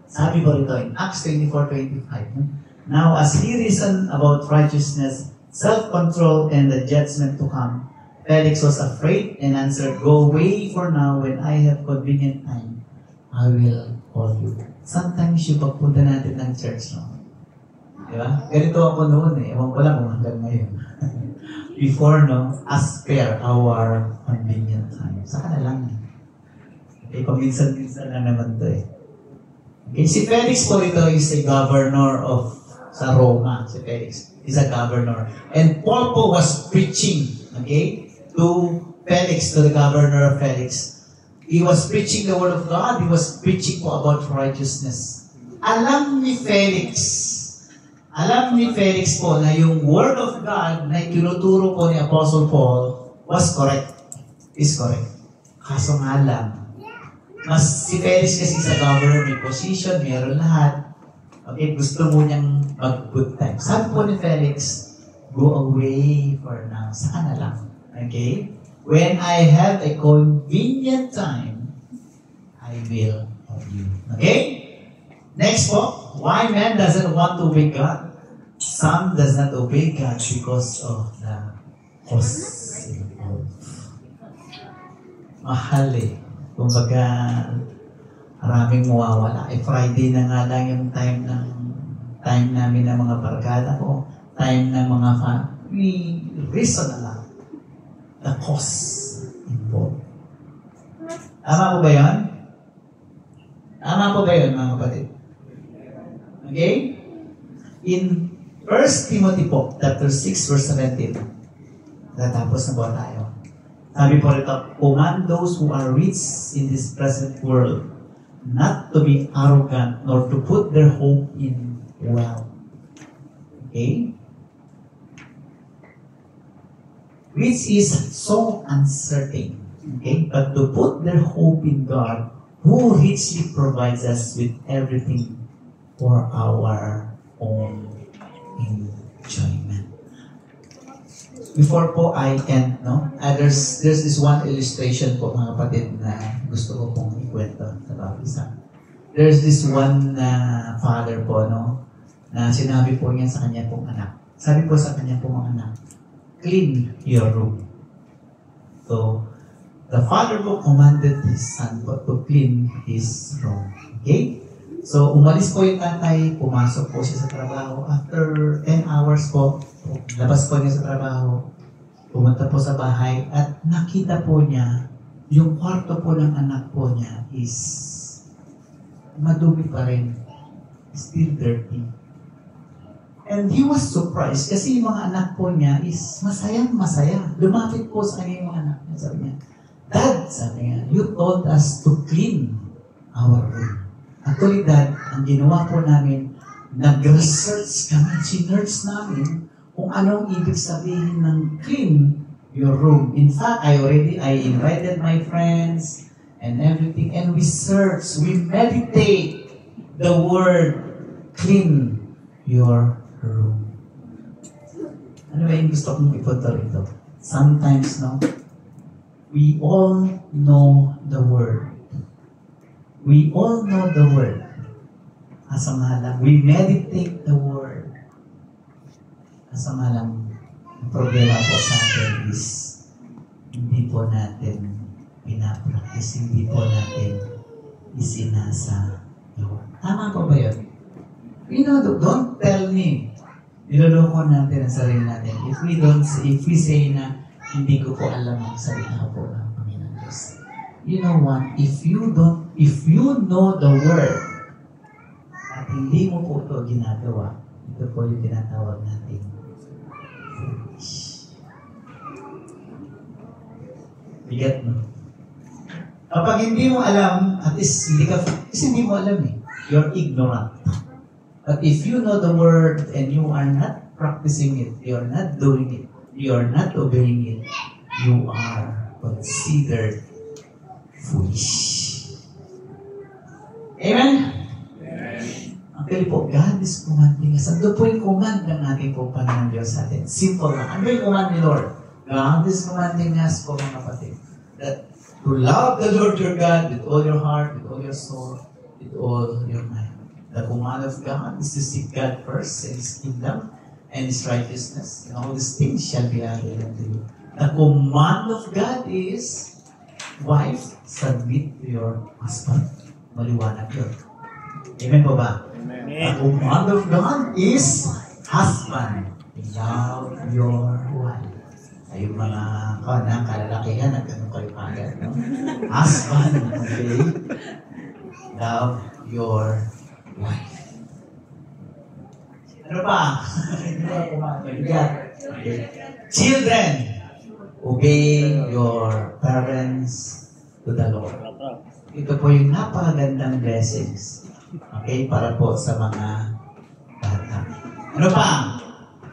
Sabi po rito in Acts 24:25. Now, as he reasoned about righteousness, self-control, and the judgment to come, Felix was afraid and answered, "Go away for now. When I have convenient time, I will call you." Sometimes yung pagpunta natin ng church, no? Diba? Ganito ako noon eh. Ewan ko lang kung hanggang ngayon. Before, no? As per our convenient time. Saka na lang. Okay, paminsan-minsan na naman to eh. Okay, si Felix po ito is a governor of sa Roma, si Felix. He's a governor. And Paul po was preaching, okay, to Felix, to the governor of Felix. He was preaching the word of God. He was preaching po about righteousness. Alam ni Felix po na yung word of God na itinuturo po ni Apostle Paul was correct. Is correct. Kaso nga lang, si Felix kasi sa governor, may position, meron lahat. Okay, gusto mo niyang mag-good time. Sabi po ni Felix, go away for now. Saka na lang. Okay? When I have a convenient time, I will of you. Okay? Next po, why man doesn't want to obey God? Some does not obey God because of the cost involved. Mahal eh. Kumbaga, maraming mawawala. Friday na nga lang yung time namin ng mga barkada ko, time ng mga family, reason na lang. The cost involved. Tama po ba yun? Tama po ba yun, mga kapatid? Okay? In 1 Timothy po, chapter 6, verse 17, natapos na po tayo. Sabi po rito, command those who are rich in this present world not to be arrogant nor to put their hope in wealth. Okay? We which is so uncertain. Okay? But to put their hope in God, who richly provides us with everything for our own enjoyment. Before po I end, no? There's this one illustration po, mga kapatid, na gusto ko pong ikwento sa bawat isa. There's this one father po, no? Na sinabi po niya sa kanya pong anak. Sabi po sa kanya pong anak, clean your room. So, the father po commanded his son po to clean his room. Okay? So, umalis po yung tatay, pumasok po siya sa trabaho. After 10 hours po, labas po niya sa trabaho, pumunta po sa bahay, at nakita po niya, yung kwarto po ng anak po niya is madumi pa rin. Still dirty. And he was surprised kasi yung mga anak po niya is masayang masaya. Lumapit po sa kanya yung mga anak niya. Sabi niya, Dad, sabi niya, you told us to clean our room. Actually, Dad, ang ginawa po namin, nag-research kami, sinerch namin kung anong ibig sabihin ng clean your room. In fact, I invited my friends and everything, and we search, we meditate the word clean your room. Ano ba yung gusto kong ipunta rito? Sometimes, no, we all know the word. We all know the word. Asa mahalang, we meditate the word. Asa mahalang, ang problema po sa atin is hindi po natin pinapractice, hindi po natin isinasa the word. Tama po ba yun? You know, don't tell me. Niloloko natin ang sarili natin. If we say na hindi ko po alam ang salita po ng Panginoon Diyos. You know what? If you know the word at hindi mo po ito ginagawa, ito po yung tinatawag natin foolish. Bigat, no? Kapag hindi mo alam, at least hindi mo alam eh. You're ignorant. But if you know the word and you are not practicing it, you're not doing it, you're not obeying it, you are considered foolish. Amen? Actually po, God is commanding us. Ando po yung command ng ating po Panginoon Diyos sa atin. Simple lang. Ano yung command ni Lord? God is commanding us po, mga kapatid, that to love the Lord your God with all your heart, with all your soul, with all your mind. The command of God is to seek God first and His kingdom and His righteousness, and all these things shall be added unto you. The command of God is, wife, submit to your husband. Maliwanag yun. Amen po ba? Amen. The command of God is, husband, love your wife. Ay, yung mga kalalakihan, nagtanong kayo kagad, no? Husband, okay? Love your wife. Ano pa? Okay. Children, obey your parents to the Lord. Ito po yung napakagandang blessings. Okay? Para po sa mga bata. Ano pa?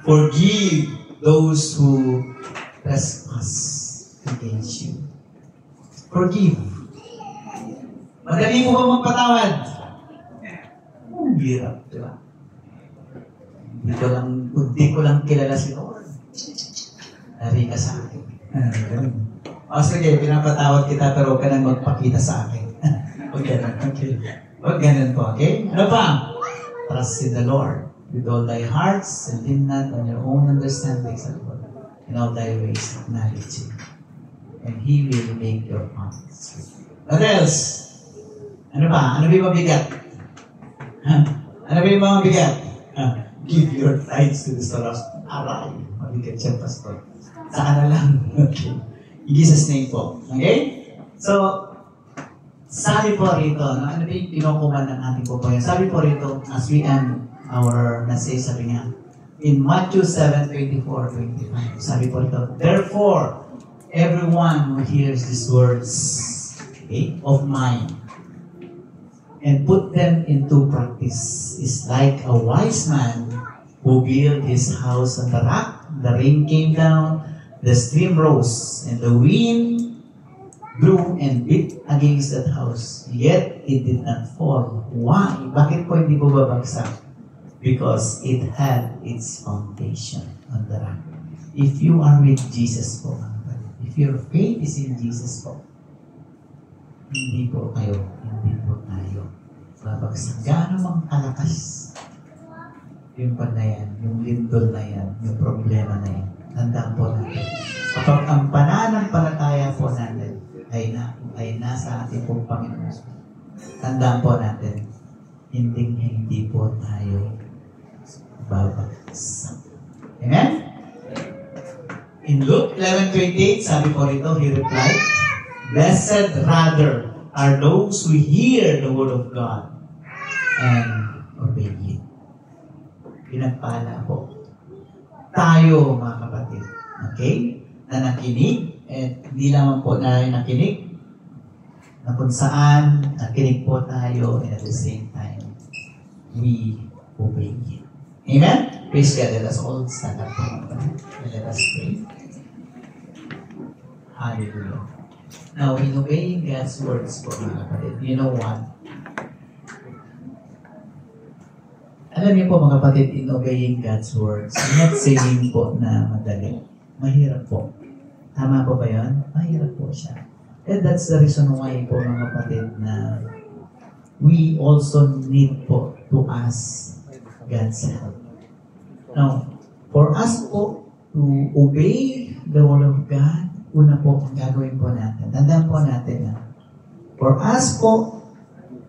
Forgive those who trespass against you. Forgive. Madali mo ba magpatawad? Ang hirap, di ba? Hindi ko lang kilala si Lord. Nari ka sa akin. O sige, pinapatawad kita pero huwag ka nang magpakita sa akin. Huwag ganun, okay? Huwag ganun po, okay? Ano pa? Trust in the Lord with all thy hearts and lean not on your own understanding, sa Lord. In all thy ways acknowledge Him. And He will make your paths straight. What else? Ano pa? Ano ba yung mabigat? Ano ba yung mga mabigat? Give your tithes to the stars. Aray! Mabigat siya, Pastor. Saan na lang? Okay. In Jesus' name po. Okay? So, sabi po rito, no? Ano ba yung pinukuman ng ating po po yun? Sabi po rito, as we end our message, sabi nga, in Matthew 7:24-25, sabi po rito, therefore, everyone who hears these words, okay, of mine, and put them into practice is like a wise man who built his house on the rock. The rain came down, The stream rose, and the wind blew and beat against that house. Yet it did not fall. Why? Bakit po hindi po babagsak? Because it had its foundation on the rock. If you are with Jesus po, if your faith is in Jesus po, hindi po tayo babagsak. Gaano mang kalakas yung pan na yan, yung lindol na yan, yung problema na yan. Tandaan po natin. Kapag ang pananampalataya po natin ay nasa ating pong Panginoon, tandaan po natin, hindi po tayo babagsak. Amen? In Luke 11:28, sabi po rito, he replied, "Blessed rather are those who hear the word of God and obey it." Pinagpala po tayo, mga kapatid, okay, na nakinig, at hindi lamang po na nakinig, na kung saan nakinig po tayo, and at the same time, we obey it. Amen? Praise God. Let us all stand up and let us pray. Hallelujah. Now, in obeying God's words po, mga kapatid, you know what? Alam niyo po, mga kapatid, in obeying God's words, I'm not saying po na madali. Mahirap po. Tama po ba yun? Mahirap po siya. And that's the reason why po, mga kapatid, na we also need po to ask God's help. Now, for us po to obey the word of God, una po ang gagawin po natin. Tandaan po natin na for us po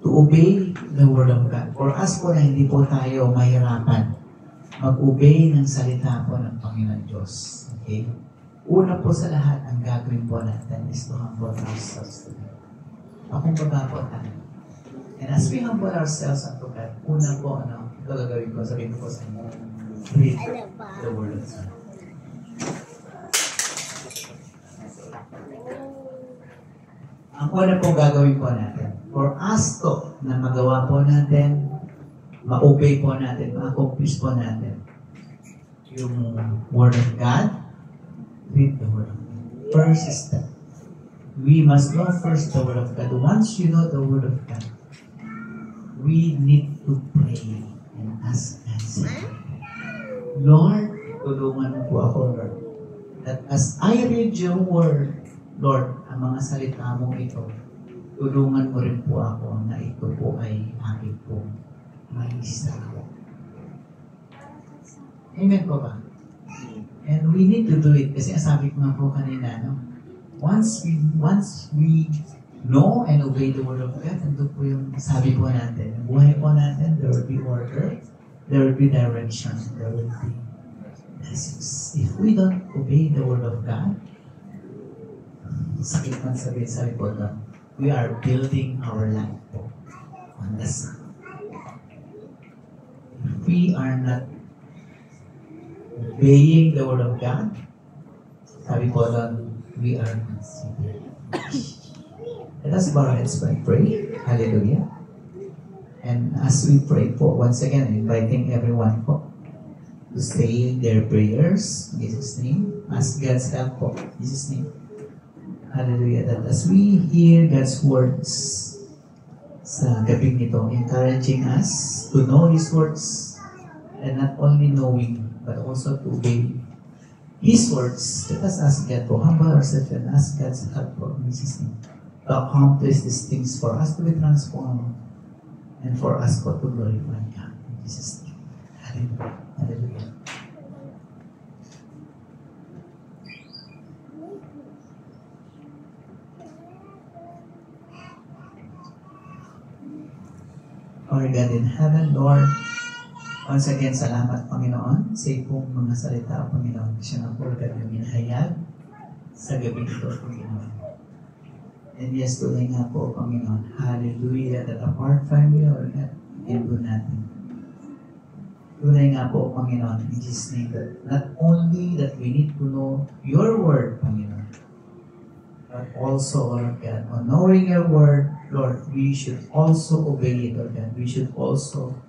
to obey the word of God. For us po na hindi po tayo mahirapan mag-obey ng salita po ng Panginoon Diyos. Okay? Una po sa lahat, ang gagawin po natin is to humble ourselves to God. Akong baba po tayo. And as we humble ourselves unto God, una po, ito gagawin ko, sabihin ko po sa inyo, read the word of God. Ang una pong gagawin po natin, for us to, na magawa po natin, ma-obey po natin, ma-accomplish po natin, yung Word of God, read the Word of God. First step, we must know first the Word of God. Once you know the Word of God, we need to pray and ask God, Lord, tulungan mo po ako, Lord, that as I read your Word, Lord, ang mga salita mo ito, tulungan mo rin po ako na ito po ay aking po maisawa. Amen po ba? And we need to do it kasi sabi ko nga po kanina, no? Once we know and obey the word of God, ito po yung sabi po natin. Buhay po natin, there will be order, there will be direction, there will be blessings. If we don't obey the word of God, sakit man sabi po doon, we are building our life po on the sun. If we are not obeying the word of God, sabi po doon, we are considered. Let us bow our heads and pray. Hallelujah. And as we pray po, once again, inviting everyone po to say their prayers in Jesus' name. Ask God's help po in Jesus' name. Hallelujah. That as we hear God's words sa gabing nito, encouraging us to know His words and not only knowing, but also to obey His words. Let us ask God to humble ourselves and ask God's help for Jesus' name to accomplish these things for us to be transformed and for us to glorify God in Jesus' name. Hallelujah. Hallelujah. Our God in heaven, Lord, once again, salamat, Panginoon, sa iyong mga salita, Panginoon, siya na po kami minahayag sa gabi ito, Panginoon. And yes, tuloy nga po, Panginoon, hallelujah, that apart from you, Lord God, hindi natin. Tunay nga po, Panginoon, in Jesus' name, that not only that we need to know your word, Panginoon, but also, Lord God, on knowing your word, Lord, we should also obey it, Lord God. We should also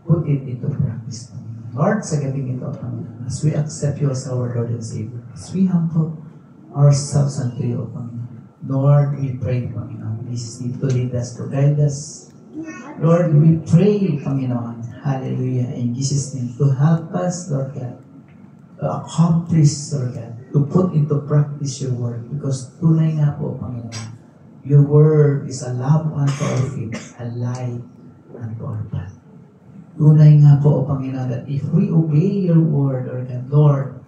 put it into practice, Panginoon. Lord, sa gabing ito, Panginoon, as we accept you as our Lord and Savior, as we humble ourselves unto you, Panginoon, Lord, we pray, Panginoon, please need to lead us, to guide us. Lord, we pray, Panginoon, hallelujah, in Jesus' name, to help us, Lord God, to accomplish, Lord God, to put into practice your word, because tunay nga po, Panginoon, your word is a lamp unto our feet, a light unto our path. Tunay nga po, Panginoon, that if we obey your word, Lord,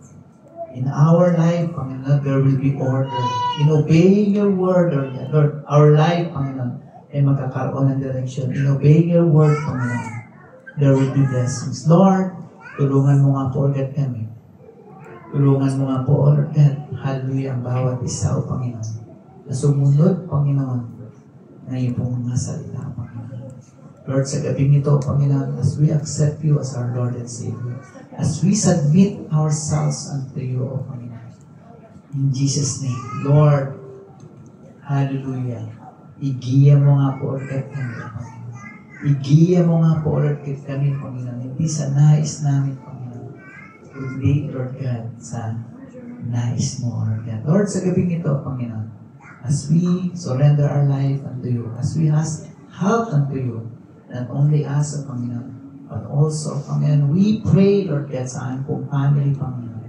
in our life, Panginoon, there will be order. In obeying your word, Lord, our life, Panginoon, ay magkakaroon ng direction. In obeying your word, Panginoon, there will be blessings. Lord, tulungan mo nga po ulit kami. Tulungan mo nga po ulit, hallelujah, ang bawat isa, O Panginoon, na sumunod, Panginoon, na iyong pong mga salita, Panginoon. Lord, sa gabing ito, Panginoon, as we accept you as our Lord and Savior, as we submit ourselves unto you, O Panginoon, in Jesus' name, Lord, hallelujah, igiya mo nga po ulit kami, Panginoon. Igiya mo nga po ulit kami, Panginoon, hindi sa nais namin, Panginoon, kundi, Lord God, sa nais mo, Lord God. Lord, sa gabing ito, Panginoon, as we surrender our life unto you, as we ask help unto you, not only us, O Panginoon, but also, Panginoon, we pray, Lord God, sa aming pong family, Panginoon.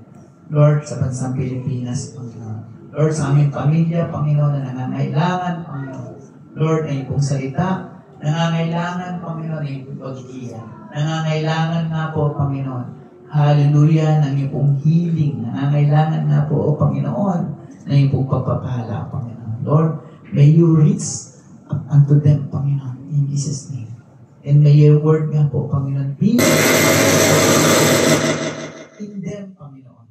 Lord, sa bansang Pilipinas, Panginoon. Lord, sa aming pamilya, Panginoon, na nangangailangan, Panginoon. Lord, na pong salita, nangangailangan, Panginoon, na pong pag-iya. Nangangailangan nga po, Panginoon, hallelujah, ng iyong healing. Nangangailangan nga po, O Panginoon, na iyong pong pagpapala, Panginoon. Lord, may you reach up unto them, Panginoon, in Jesus' name. And may your word nga po, Panginoon, be in them, Panginoon.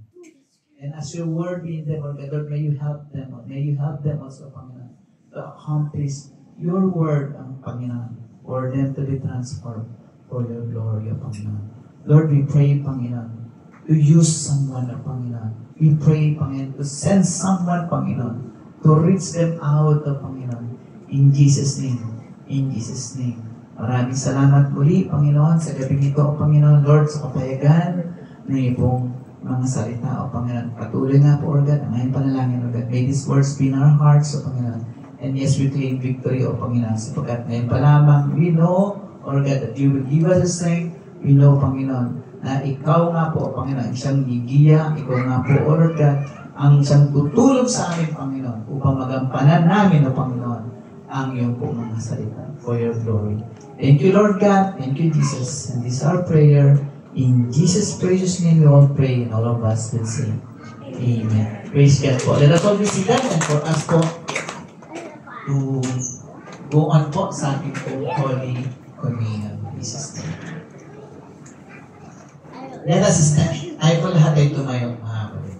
And as your word be in them, Lord, may you help them, Lord. May you help them also, Panginoon, to accomplish your word, ang Panginoon, for them to be transformed for your glory, Panginoon. Lord, we pray, Panginoon, to use someone, Panginoon. We pray, Panginoon, to send someone, Panginoon, to reach them out, Panginoon, in Jesus' name. In Jesus' name. Maraming salamat muli, Panginoon, sa gabing ito, O Panginoon, Lord, sa kapayagan na iyong mga salita, O Panginoon. Patuloy nga po, Lord God, ang ngayong panalangin, Lord God. May these words be in our hearts, O Panginoon. And yes, we claim victory, O Panginoon, sapagkat ngayon pa lamang, we know, Lord God, that you will give us the strength. We know, Panginoon, na ikaw nga po, O Panginoon, siyang gigiya, ikaw nga po, O Lord God, ang siyang tutulog sa amin, Panginoon, upang magampanan namin, O Panginoon, ang iyong po mga salita for your glory. Thank you, Lord God. Thank you, Jesus. And this is our prayer. In Jesus' precious name we all pray, and all of us will say, Amen. Praise God po. Let us all be seated, and for us po to go on po sa ating po Holy Communion. Jesus' name. Let us stand. Tayo po lahat ay tumayo, mga kapatid.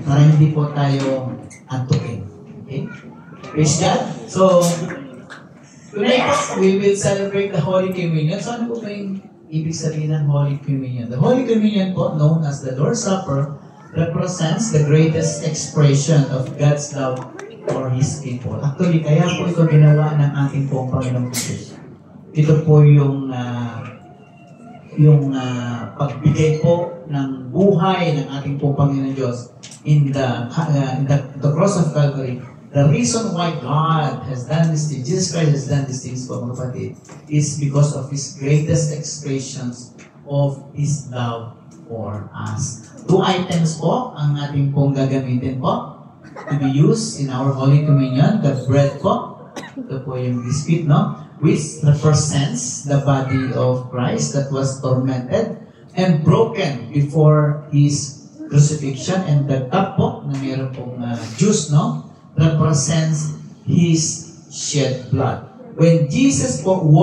Para hindi po tayo antukin. Okay? Praise God. So, tonight po, we will celebrate the Holy Communion. So, ano po ba yung ibig sabihin ng Holy Communion? The Holy Communion po, known as the Lord's Supper, represents the greatest expression of God's love for His people. Actually, kaya po ito ginawa ng ating pong Panginoong Jesus. Ito po yung pagbigay po ng buhay ng ating pong Panginoon Diyos in the cross of Calvary. The reason why God has done this thing, Jesus Christ has done these things, mga kapatid, is because of His greatest expressions of His love for us. 2 items po ang ating pong gagamitin po to be used in our Holy Communion. The bread po, ito po yung biscuit, no? Which represents the body of Christ that was tormented and broken before His crucifixion. And the cup po, na mayroon pong juice, no? Represents His shed blood. When Jesus po